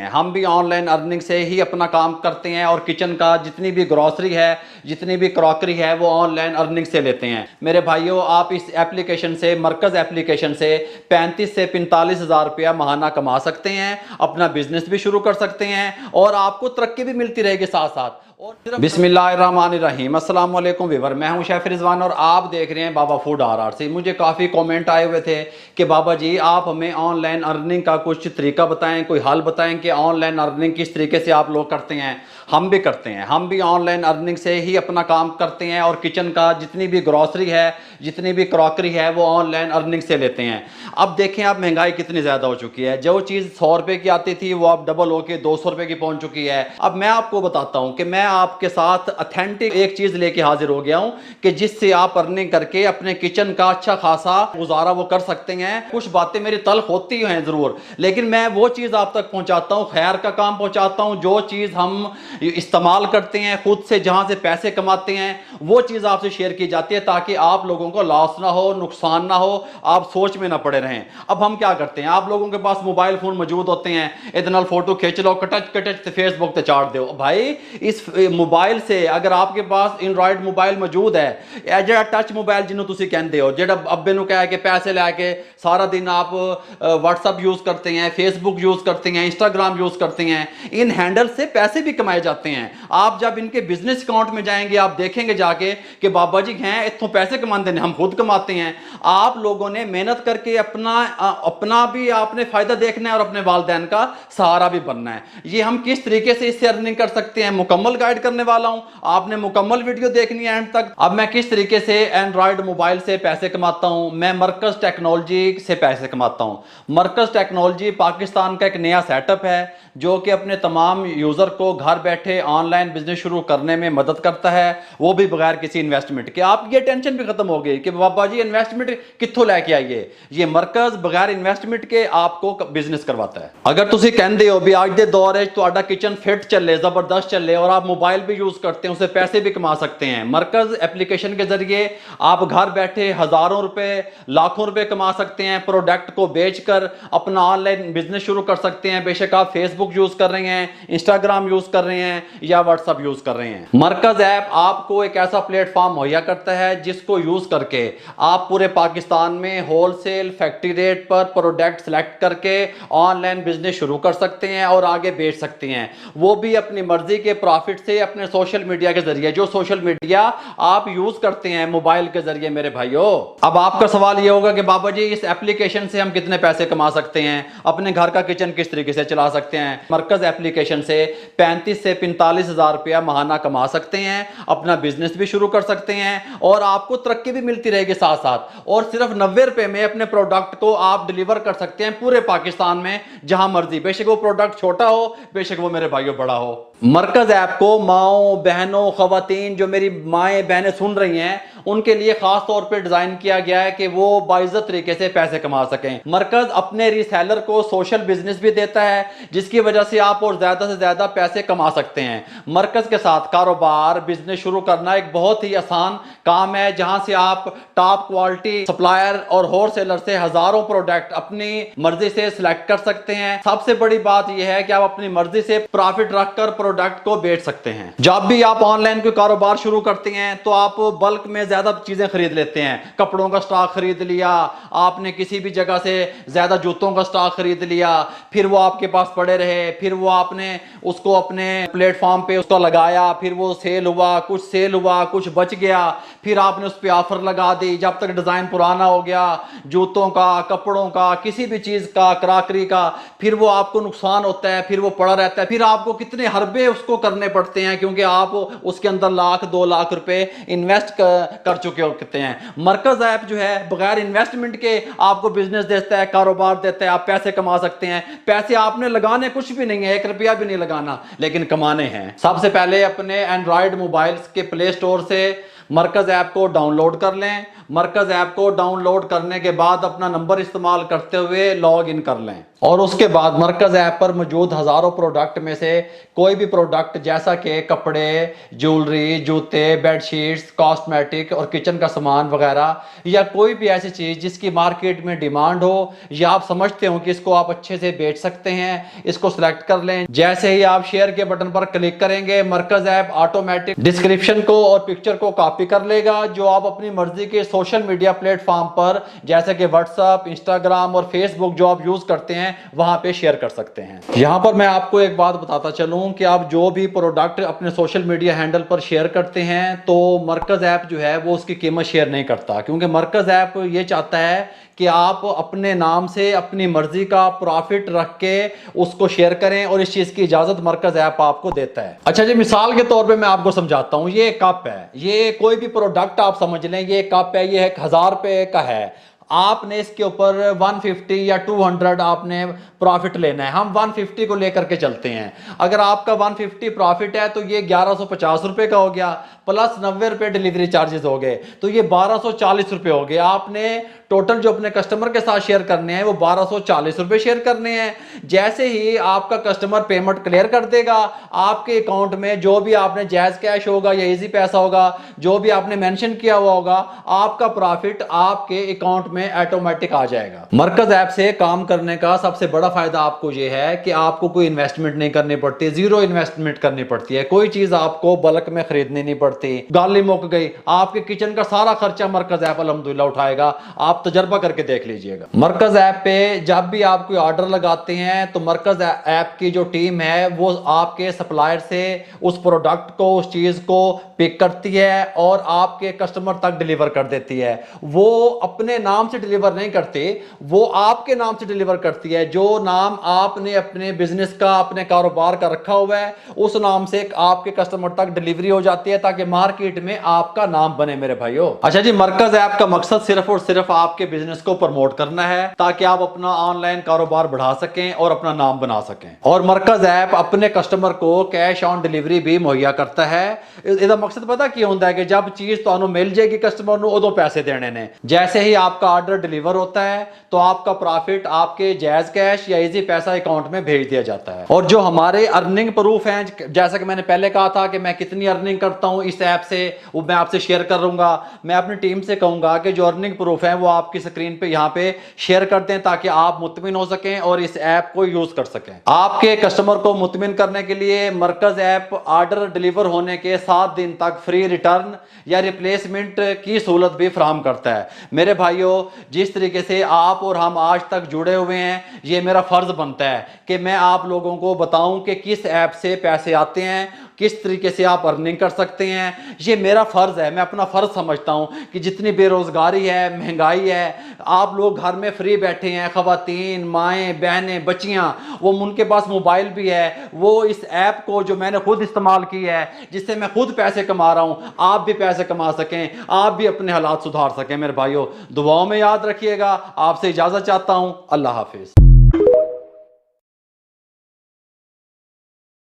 हम भी online earning से ही अपना काम करते हैं और किचन का जितनी भी ग्रॉसरी है, जितनी भी क्रॉकरी है, वो ऑनलाइन अर्निंग से लेते हैं। मेरे भाइयों, आप इस एप्लीकेशन से, मरकज़ एप्लीकेशन से 35 से 45 हज़ार रुपया महाना कमा सकते हैं, अपना बिजनेस भी शुरू कर सकते हैं और आपको तरक्की भी मिलती रहेगी साथ साथ। और बिस्मिल्लाहिर्रहमानिर्रहीम, अस्सलाम वालेकुम वीवर, मैं हूं शेफ रिजवान और आप देख रहे हैं बाबा फूड RR। मुझे काफ़ी कमेंट आए हुए थे कि बाबा जी आप हमें ऑनलाइन अर्निंग का कुछ तरीका बताएं, कोई हल बताएं कि ऑनलाइन अर्निंग किस तरीके से आप लोग करते हैं। हम भी करते हैं, हम भी ऑनलाइन अर्निंग से ही अपना काम करते हैं और किचन का जितनी भी ग्रॉसरी है, जितनी भी क्रॉकरी है, वो ऑनलाइन अर्निंग से लेते हैं। अब देखें, अब महंगाई कितनी ज़्यादा हो चुकी है। जो चीज़ 100 रुपये की आती थी वो अब डबल होके 200 रुपये की पहुंच चुकी है। अब मैं आपको बताता हूं कि मैं आपके साथ ऑथेंटिक एक चीज़ लेके हाजिर हो गया हूं कि जिससे आप अर्निंग करके अपने किचन का अच्छा खासा गुजारा वो कर सकते हैं। कुछ बातें मेरी तल्ख होती हैं ज़रूर, लेकिन मैं वो चीज़ आप तक पहुंचाता हूं, खैर का काम पहुंचाता हूं। जो चीज़ हम इस्तेमाल करते हैं खुद से, जहां से पैसे कमाते हैं, वो चीज़ आपसे शेयर की जाती है ताकि आप लोगों को लॉस ना हो, नुकसान ना हो, आप सोच में ना पड़े रहें। अब हम क्या करते हैं, आप लोगों के पास मोबाइल फोन मौजूद होते हैं, इतना फोटो खींच लो, कटच कटच फेसबुक पे चाड़ दो। भाई इस मोबाइल से अगर आपके पास एंड्रॉयड मोबाइल मौजूद है, ਜਿਹੜਾ टच मोबाइल जिन्हों ਤੁਸੀਂ ਕਹਿੰਦੇ ਹੋ, ਜਿਹੜਾ ਅੱਬੇ ਨੂੰ ਕਹਿ ਕੇ पैसे लैके सारा दिन आप व्हाट्सअप यूज करते हैं, फेसबुक यूज करते हैं, इंस्टाग्राम यूज करते हैं, इन हैंडल से पैसे भी कमाए जाते हैं। आप जब इनके बिजनेस अकाउंट में जाएंगे आप देखेंगे जाके कि बाबा जी हैं इतों पैसे कमाते हैं, हम खुद कमाते हैं। आप लोगों ने मेहनत करके अपना भी आपने फायदा देखना है और अपने वालिदैन का सहारा भी बनना है। ये हम किस तरीके से इससे अर्निंग कर सकते हैं, मुकम्मल गाइड करने वाला हूं, आपने मुकम्मल वीडियो देखनी है एंड तक। अब मैं किस तरीके से एंड्रॉयड मोबाइल से पैसे कमाता हूं, मैं मरकज टेक्नोलॉजी से पैसे कमाता हूं। मरकज टेक्नोलॉजी पाकिस्तान का एक नया सेटअप है जो कि अपने तमाम यूजर को घर बैठे ऑनलाइन बिजनेस शुरू करने में मदद करता है, वो भी बगैर किसी इन्वेस्टमेंट के। आपकी ये टेंशन भी खत्म हो गई कि बाबा जी इन्वेस्टमेंट कित्थों लेके आइए। ये मरकज बगैर इन्वेस्टमेंट के आपको बिजनेस करवाता है। अगर तुसी कहंदे हो भी आज दे दौर है तुहाडा किचन फिट चले, जबरदस्त चले और आप मोबाइल भी यूज करते हैं, उससे पैसे भी कमा सकते हैं। मरकज एप्लीकेशन के जरिए आप घर बैठे हजारों रुपए, लाखों रुपए कमा सकते हैं। प्रोडक्ट को बेचकर अपना ऑनलाइन बिजनेस शुरू कर सकते हैं। बेशक आप फेसबुक यूज कर रहे हैं, इंस्टाग्राम यूज कर रहे हैं या व्हाट्सएप यूज कर रहे हैं, मरकज ऐप आपको एक ऐसा प्लेटफॉर्म मुहैया करता है जिसको यूज करके आप पूरे पाकिस्तान में होलसेल फैक्ट्री रेट पर प्रोडक्ट सिलेक्ट करके ऑनलाइन बिजनेस शुरू कर सकते हैं और आगे बेच सकते हैं, वो भी अपनी मर्जी के प्रॉफिट से अपने सोशल मीडिया के जरिए। जो सोशल मीडिया आप यूज करते हैं मोबाइल के जरिए मेरे भाइयों। अब आपका सवाल ये होगा कि बाबा जी इस एप्लीकेशन से हम कितने पैसे कमा सकते हैं, अपने घर का किचन किस तरीके से चला सकते हैं। मरकज एप्लीकेशन से 35 से 45 हज़ार रुपया महाना कमा सकते हैं, अपना बिजनेस भी शुरू कर सकते हैं और आपको तरक्की भी मिलती रहेगी साथ साथ। और सिर्फ 90 रुपए में अपने प्रोडक्ट को आप डिलीवर कर सकते हैं पूरे पाकिस्तान में जहां मर्जी, बेशक वो प्रोडक्ट छोटा हो, बेशक वो मेरे भाइयों बड़ा हो। मरकज ऐप को माओ बहनों खवातीन, जो मेरी माएँ बहनें सुन रही हैं, उनके लिए खास तौर पे डिजाइन किया गया है कि वो बाइज्जत तरीके से पैसे कमा सकें। मरकज अपने रीसेलर को सोशल बिजनेस भी देता है जिसकी वजह से आप और ज्यादा से ज्यादा पैसे कमा सकते हैं। मरकज के साथ कारोबार बिजनेस शुरू करना एक बहुत ही आसान काम है जहां से आप टॉप क्वालिटी सप्लायर और होलसेलर से हजारों प्रोडक्ट अपनी मर्जी से सिलेक्ट कर सकते हैं। सबसे बड़ी बात यह है कि आप अपनी मर्जी से प्रॉफिट रखकर प्रोडक्ट को बेच सकते हैं। जब भी आप ऑनलाइन कोई कारोबार शुरू करते हैं तो आप बल्क में ज्यादा चीजें खरीद लेते हैं। कपड़ों का स्टॉक खरीद लिया आपने, किसी भी जगह से ज्यादा जूतों का स्टॉक खरीद लिया, फिर वो आपके पास पड़े रहे, फिर वो आपने उसको अपने प्लेटफॉर्म पे उसको लगाया, फिर वो सेल हुआ, कुछ बच गया, फिर आपने उस पर ऑफर लगा दी। जब तक डिजाइन पुराना हो गया जूतों का, कपड़ों का, किसी भी चीज का, क्रॉकरी का, फिर वो आपको नुकसान होता है, फिर वो पड़ा रहता है, फिर आपको कितने हरबे उसको करने पड़ते हैं क्योंकि आप उसके अंदर लाख 2 लाख रुपए इन्वेस्ट कर चुके होते हैं। मरकज ऐप जो है बगैर इन्वेस्टमेंट के आपको बिजनेस देता है, कारोबार देता है, आप पैसे कमा सकते हैं। पैसे आपने लगाने कुछ भी नहीं है, 1 रुपया भी नहीं लगाना, लेकिन कमाने हैं। सबसे पहले अपने एंड्रॉयड मोबाइल्स के प्ले स्टोर से मरकज़ ऐप को डाउनलोड कर लें। मरकज़ ऐप को डाउनलोड करने के बाद अपना नंबर इस्तेमाल करते हुए लॉग इन कर लें और उसके बाद मरकज़ ऐप पर मौजूद हज़ारों प्रोडक्ट में से कोई भी प्रोडक्ट जैसा कि कपड़े, ज्वेलरी, जूते, बेडशीट्स, कॉस्मेटिक और किचन का सामान वगैरह या कोई भी ऐसी चीज़ जिसकी मार्केट में डिमांड हो या आप समझते हो कि इसको आप अच्छे से बेच सकते हैं, इसको सिलेक्ट कर लें। जैसे ही आप शेयर के बटन पर क्लिक करेंगे मरकज़ ऐप ऑटोमेटिक डिस्क्रिप्शन को और पिक्चर को कॉपी कर लेगा जो आप अपनी मर्जी के सोशल मीडिया प्लेटफॉर्म पर जैसे कि व्हाट्सएप, इंस्टाग्राम और फेसबुक जो आप यूज करते हैं वहां पे शेयर कर सकते हैं। यहां पर मैं आपको एक बात बताता चलूं कि आप जो भी प्रोडक्ट अपने सोशल मीडिया हैंडल पर शेयर करते हैं तो मरकज़ ऐप जो है वो उसकी कीमत शेयर नहीं करता, क्योंकि मरकज़ ऐप ये चाहता है कि आप अपने नाम से अपनी मर्जी का प्रॉफिट रख के उसको शेयर करें और इस चीज की इजाजत मरकज़ ऐप आपको देता है। अच्छा जी, मिसाल के तौर पे मैं आपको समझाता हूं। ये कप है, ये कोई भी प्रोडक्ट आप समझ लें, ये कप है, ये 1000 रुपए का है। आपने इसके ऊपर 150 या 200 आपने प्रॉफिट लेना है। हम 150 को लेकर के चलते हैं। अगर आपका 150 प्रॉफिट है तो ये 1150 रुपए का हो गया, प्लस 90 रुपए डिलीवरी चार्जेस हो गए, तो ये 1240 रुपए हो गए। आपने टोटल जो अपने कस्टमर के साथ शेयर करने हैं वो 1240 रुपए शेयर करने हैं। जैसे ही आपका कस्टमर पेमेंट क्लियर कर देगा, आपके अकाउंट में जो भी आपने जैज कैश होगा या इजी पैसा होगा, जो भी आपने मेंशन किया हुआ होगा, आपका प्रॉफिट आपके अकाउंट में ऑटोमेटिक आ जाएगा। मरकज़ ऐप से काम करने का सबसे बड़ा फायदा आपको यह है कि आपको कोई इन्वेस्टमेंट नहीं करनी पड़ती, जीरो इन्वेस्टमेंट करनी पड़ती है। कोई चीज आपको बल्क में खरीदनी नहीं पड़ती। गाली मुक गई, आपके किचन का सारा खर्चा मरकज़ ऐप अल्हम्दुलिल्लाह उठाएगा। आप तजर्बा करके देख लीजिएगा। मरकज़ ऐप पे जब भी आप कोई ऑर्डर लगाते हैं तो मरकज़ ऐप की जो टीम है वो आपके सप्लायर से उस प्रोडक्ट को, उस चीज को पिक करती है और आपके कस्टमर तक डिलीवर कर देती है। वो अपने नाम से डिलीवर नहीं करती, वो आपके नाम से डिलीवर करती है। जो नाम आपने अपने बिजनेस का, अपने कारोबार का रखा हुआ है, उस नाम से आपके कस्टमर तक डिलीवरी हो जाती है ताकि मार्केट में आपका नाम बने मेरे भाइयों। अच्छा जी, मरकज़ ऐप का मकसद सिर्फ और सिर्फ आपके बिजनेस को प्रमोट करना है ताकि आप अपना ऑनलाइन कारोबार बढ़ा सकें और अपना नाम बना सकें। और मरकज़ ऐप अपने कस्टमर को कैश ऑन डिलीवरी भी मुहैया करता है। इसका मकसद पता क्या होता है कि जब चीज तो मिल जाएगी कस्टमर को उदो पैसे देने ने। जैसे ही आपका ऑर्डर डिलीवर होता है तो आपका प्रॉफिट आपके जायज कैश या इजी पैसा अकाउंट में भेज दिया जाता है। और जो हमारे अर्निंग प्रूफ हैं, जैसा कि मैंने पहले कहा था कि मैं कितनी अर्निंग करता हूं इस ऐप से, वो मैं आपसे शेयर करूंगा। मैं अपनी टीम से कहूंगा कि जो अर्निंग प्रूफ है वो आपकी स्क्रीन पे यहाँ पे शेयर कर दें ताकि आप मुतमिन हो सकें और इस ऐप को यूज कर सकें। आपके कस्टमर को मुतमिन करने के लिए मरकज़ ऐप ऑर्डर डिलीवर होने के 7 दिन तक फ्री रिटर्न या रिप्लेसमेंट की सहूलत भी फराहम करता है। मेरे भाइयों, जिस तरीके से आप और हम आज तक जुड़े हुए हैं, ये मेरा फर्ज बनता है कि मैं आप लोगों को बताऊं कि किस ऐप से पैसे आते हैं, किस तरीके से आप अर्निंग कर सकते हैं। ये मेरा फर्ज है, मैं अपना फर्ज समझता हूं कि जितनी बेरोजगारी है, महंगाई है, आप लोग घर में फ्री बैठे हैं, खवातीन, माएँ, बहनें, बच्चियां, वो उनके पास मोबाइल भी है, वो इस ऐप को जो मैंने खुद इस्तेमाल की है, जिससे मैं खुद पैसे कमा रहा हूं, आप भी पैसे कमा सकें, आप भी अपने हालात सुधार सकें। मेरे भाइयों, दुआओं में याद रखिएगा। आपसे इजाजत चाहता हूं। अल्लाह हाफिज।